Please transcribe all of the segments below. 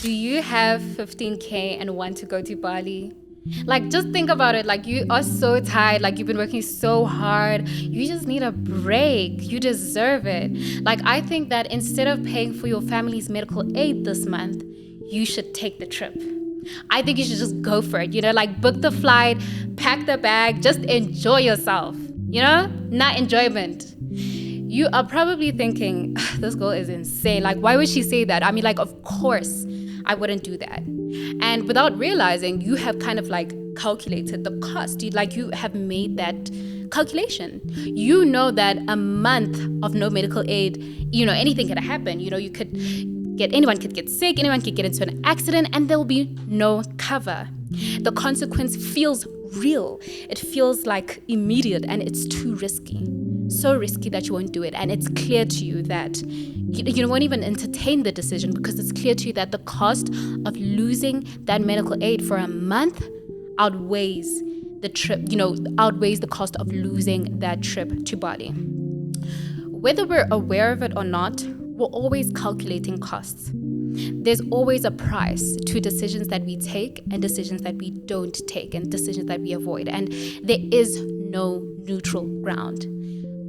Do you have 15K and want to go to Bali? Like, just think about it. Like, you are so tired. Like, you've been working so hard. You just need a break. You deserve it. Like, I think that instead of paying for your family's medical aid this month, you should take the trip. I think you should just go for it. Like, book the flight, pack the bag, just enjoy yourself. Not enjoyment. You are probably thinking, this girl is insane. Like, why would she say that? I mean, like, of course, I wouldn't do that. And without realizing, you have kind of like calculated the cost. You have made that calculation. You know that a month of no medical aid, anything could happen. Anyone could get sick, anyone could get into an accident, and there will be no cover. The consequence feels real. It feels like immediate, and it's too risky. So risky that you won't do it. And it's clear to you that you won't even entertain the decision, because it's clear to you that the cost of losing that medical aid for a month outweighs the trip, outweighs the cost of losing that trip to Bali. Whether we're aware of it or not, we're always calculating costs. There's always a price to decisions that we take and decisions that we don't take and decisions that we avoid. And there is no neutral ground.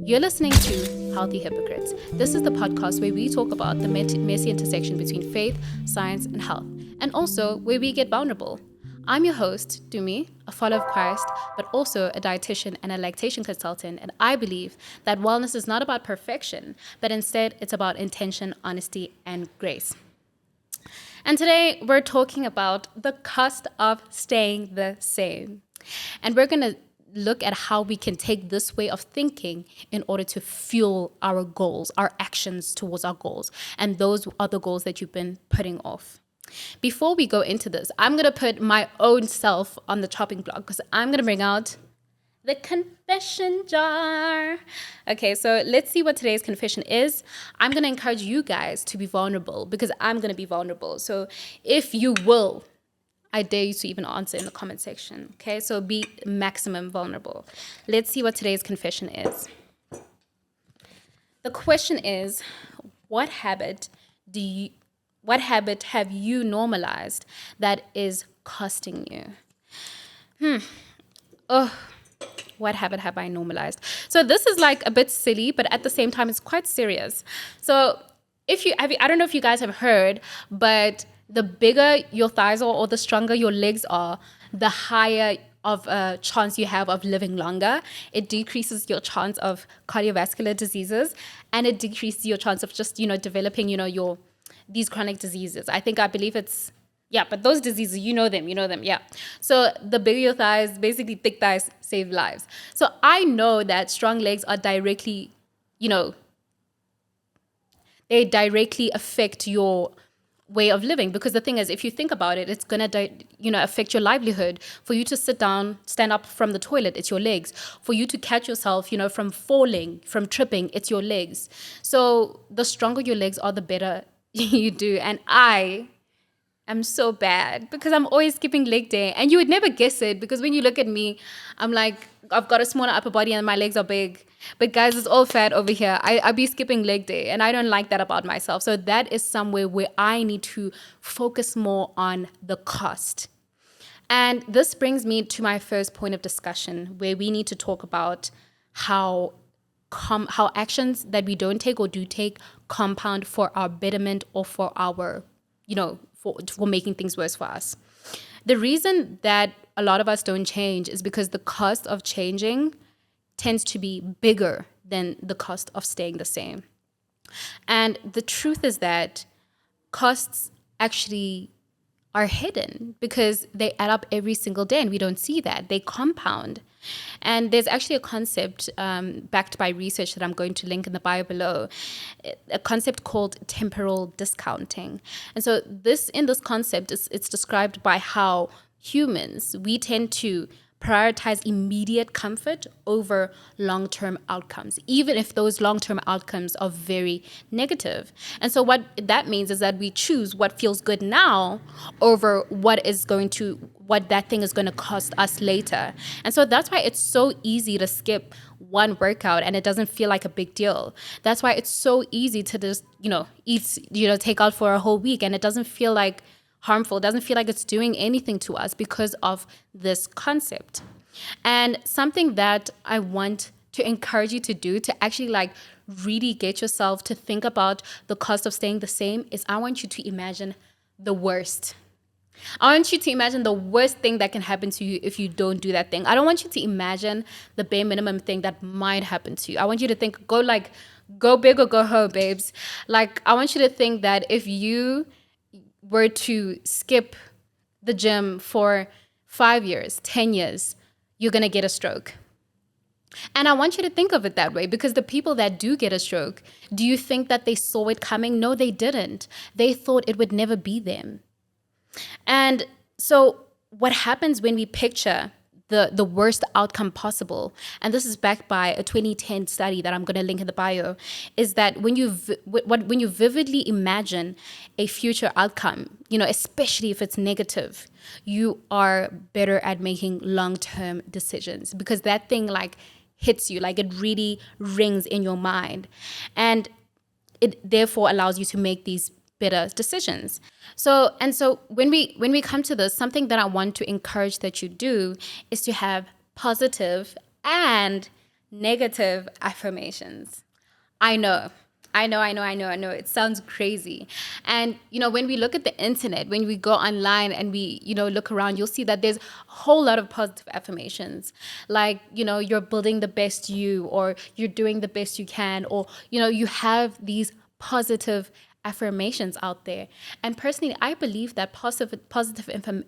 You're listening to Healthy Hypocrites. This is the podcast where we talk about the messy intersection between faith, science, and health, and also where we get vulnerable. I'm your host, Tumi, a follower of Christ, but also a dietitian and a lactation consultant, and I believe that wellness is not about perfection, but instead it's about intention, honesty, and grace. And today we're talking about the cost of staying the same. And we're going to look at how we can take this way of thinking in order to fuel our goals, our actions towards our goals. And those are the goals that you've been putting off. Before we go into this, I'm going to put my own self on the chopping block, because I'm going to bring out the confession jar. Okay, so let's see what today's confession is. I'm going to encourage you guys to be vulnerable, because I'm going to be vulnerable. So if you will, I dare you to even answer in the comment section. Okay, so be maximum vulnerable. Let's see what today's confession is. The question is, what habit have you normalized that is costing you? What habit have I normalized? So this is like a bit silly, but at the same time, it's quite serious. So I don't know if you guys have heard, but the bigger your thighs are or the stronger your legs are, the higher of a chance you have of living longer. It decreases your chance of cardiovascular diseases, and it decreases your chance of just, developing, these chronic diseases. I believe it's, but those diseases, you know them, yeah. So the bigger your thighs, basically thick thighs save lives. So I know that strong legs are directly, they directly affect your way of living, because the thing is, if you think about it, it's gonna affect your livelihood. For you to sit down, stand up from the toilet, it's your legs. For you to catch yourself, from falling, from tripping, it's your legs. So the stronger your legs are, the better you do. And I am so bad, because I'm always skipping leg day, and you would never guess it, because when you look at me, I'm like, I've got a smaller upper body and my legs are big. But guys, it's all fat over here. I be skipping leg day, and I don't like that about myself. So that is somewhere where I need to focus more on the cost. And this brings me to my first point of discussion, where we need to talk about how actions that we don't take or do take compound for our betterment or for our, for making things worse for us. The reason that a lot of us don't change is because the cost of changing tends to be bigger than the cost of staying the same. And the truth is that costs actually are hidden, because they add up every single day, and we don't see that. They compound. And there's actually a concept backed by research that I'm going to link in the bio below, a concept called temporal discounting. And so in this concept, it's described by how humans, we tend to prioritize immediate comfort over long-term outcomes, even if those long-term outcomes are very negative. And so what that means is that we choose what feels good now over what that thing is going to cost us later. And so that's why it's so easy to skip one workout and it doesn't feel like a big deal. That's why it's so easy to just, eat, take out for a whole week, and it doesn't feel like, harmful, doesn't feel like it's doing anything to us because of this concept. And something that I want to encourage you to do to actually like really get yourself to think about the cost of staying the same is I want you to imagine the worst. I want you to imagine the worst thing that can happen to you if you don't do that thing. I don't want you to imagine the bare minimum thing that might happen to you. I want you to think, go big or go home, babes. Like, I want you to think that if you were to skip the gym for 5 years, 10 years, you're going to get a stroke. And I want you to think of it that way, because the people that do get a stroke, do you think that they saw it coming? No, they didn't. They thought it would never be them. And so what happens when we picture the worst outcome possible, and this is backed by a 2010 study that I'm going to link in the bio, is that when you vividly imagine a future outcome, especially if it's negative, you are better at making long-term decisions, because that thing like hits you, like it really rings in your mind, and it therefore allows you to make these better decisions. So when we come to this, something that I want to encourage that you do is to have positive and negative affirmations. I know. It sounds crazy. And, when we look at the internet, when we go online and we, look around, you'll see that there's a whole lot of positive affirmations. Like, you're building the best you, or you're doing the best you can, or, you have these positive affirmations out there. And personally, I believe that positive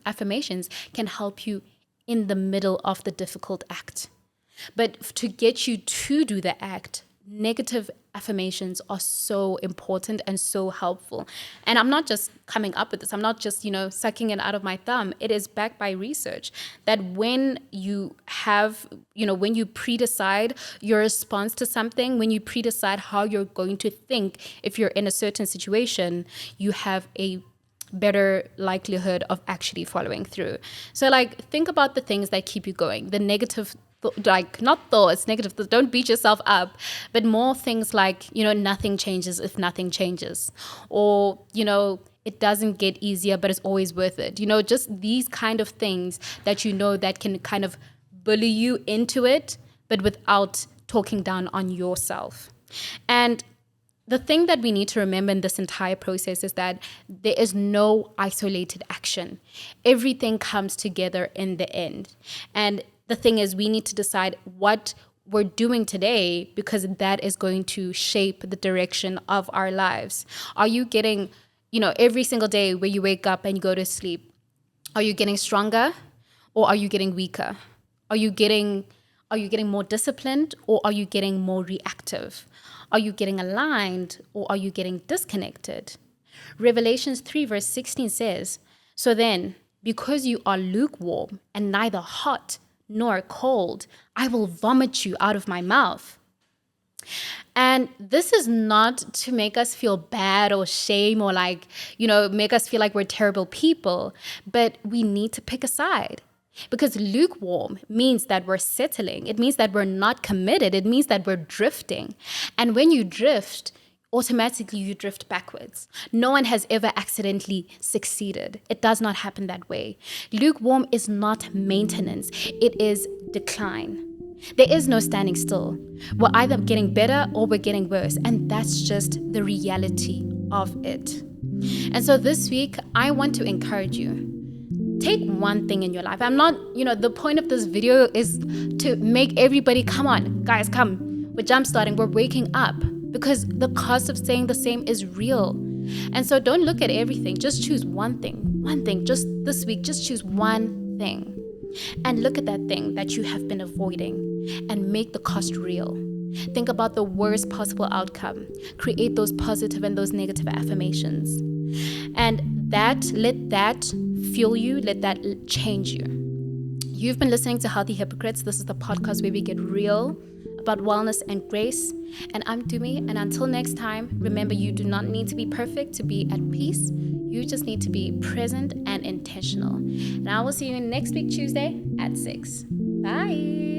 affirmations can help you in the middle of the difficult act. But to get you to do the act, negative affirmations are so important and so helpful. And I'm not just coming up with this. I'm not just, sucking it out of my thumb. It is backed by research that when you have, when you pre-decide your response to something, when you pre-decide how you're going to think if you're in a certain situation, you have a better likelihood of actually following through. So like, think about the things that keep you going, the negative not thoughts, negative thoughts, don't beat yourself up, but more things like, nothing changes if nothing changes, or, it doesn't get easier, but it's always worth it. Just these kind of things that that can kind of bully you into it, but without talking down on yourself. And the thing that we need to remember in this entire process is that there is no isolated action. Everything comes together in the end. And the thing is, we need to decide what we're doing today, because that is going to shape the direction of our lives. Are you getting, every single day where you wake up and you go to sleep, are you getting stronger or are you getting weaker? Are you getting more disciplined, or are you getting more reactive? Are you getting aligned, or are you getting disconnected? Revelations 3 verse 16 says, "So then, because you are lukewarm and neither hot nor cold, I will vomit you out of my mouth." And this is not to make us feel bad or shame, or like, make us feel like we're terrible people, but we need to pick a side. Because lukewarm means that we're settling. It means that we're not committed. It means that we're drifting. And when you drift, automatically you drift backwards. No one has ever accidentally succeeded. It does not happen that way. Lukewarm is not maintenance. It is decline. There is no standing still. We're either getting better or we're getting worse. And that's just the reality of it. And so this week, I want to encourage you. Take one thing in your life. I'm not, the point of this video is to make everybody, come on, guys, come. We're jumpstarting, we're waking up, because the cost of staying the same is real. And so don't look at everything. Just choose one thing. Just this week, just choose one thing. And look at that thing that you have been avoiding and make the cost real. Think about the worst possible outcome. Create those positive and those negative affirmations. And let that fuel you, let that change you. You've been listening to Healthy Hypocrites. This is the podcast where we get real about wellness and grace. And I'm Tumi. And until next time, remember, you do not need to be perfect to be at peace. You just need to be present and intentional. And I will see you next week, Tuesday at 6. Bye.